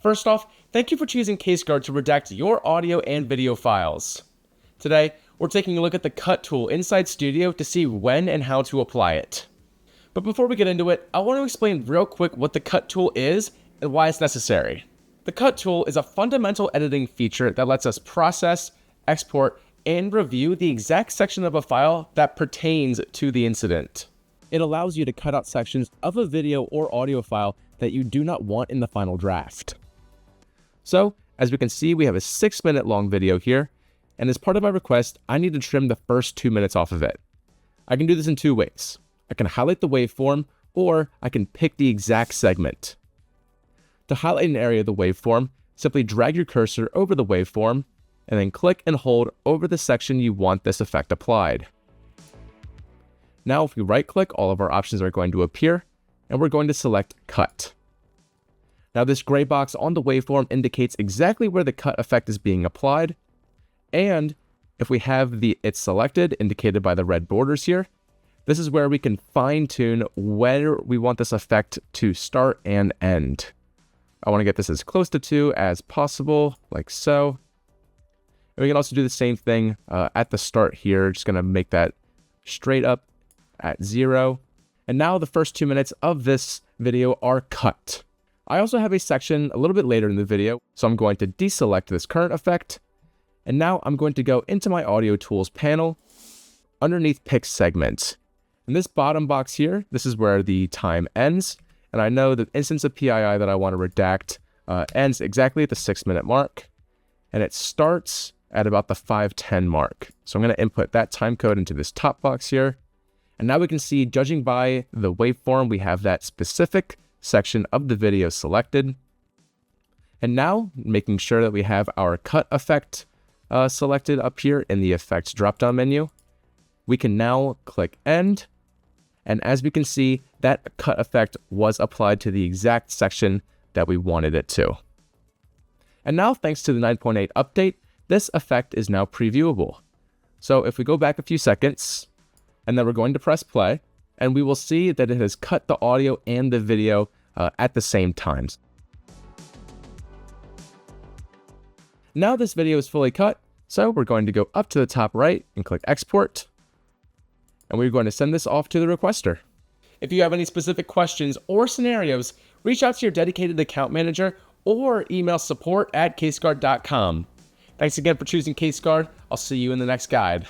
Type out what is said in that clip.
First off, thank you for choosing CaseGuard to redact your audio and video files. Today, we're taking a look at the Cut tool inside Studio to see when and how to apply it. But before we get into it, I want to explain real quick what the Cut tool is and why it's necessary. The Cut tool is a fundamental editing feature that lets us process, export, and review the exact section of a file that pertains to the incident. It allows you to cut out sections of a video or audio file that you do not want in the final draft. So, as we can see, we have a 6-minute long video here, and as part of my request, I need to trim the first 2 minutes off of it. I can do this in 2 ways. I can highlight the waveform, or I can pick the exact segment. To highlight an area of the waveform, simply drag your cursor over the waveform, and then click and hold over the section you want this effect applied. Now, if we right-click, all of our options are going to appear, and we're going to select Cut. Now, this gray box on the waveform indicates exactly where the cut effect is being applied, and if we have it selected, indicated by the red borders here, this is where we can fine-tune where we want this effect to start and end. I want to get this as close to 2 as possible, like so. And we can also do the same thing at the start here, just going to make that straight up at 0. And now the first 2 minutes of this video are cut. I also have a section a little bit later in the video, so I'm going to deselect this current effect. And now I'm going to go into my Audio Tools panel, underneath Pick Segment. In this bottom box here, this is where the time ends. And I know the instance of PII that I want to redact ends exactly at the 6-minute mark. And it starts at about the 5:10 mark. So I'm going to input that time code into this top box here. And now we can see, judging by the waveform, we have that specific section of the video selected. And now, making sure that we have our cut effect selected up here in the effects drop-down menu, we can now click End. And as we can see, that cut effect was applied to the exact section that we wanted it to. And now, thanks to the 9.8 update, this effect is now previewable. So if we go back a few seconds, and then we're going to press play, and we will see that it has cut the audio and the video at the same times. Now this video is fully cut, so we're going to go up to the top right and click Export, and we're going to send this off to the requester. If you have any specific questions or scenarios, reach out to your dedicated account manager or email support@caseguard.com. Thanks again for choosing CaseGuard. I'll see you in the next guide.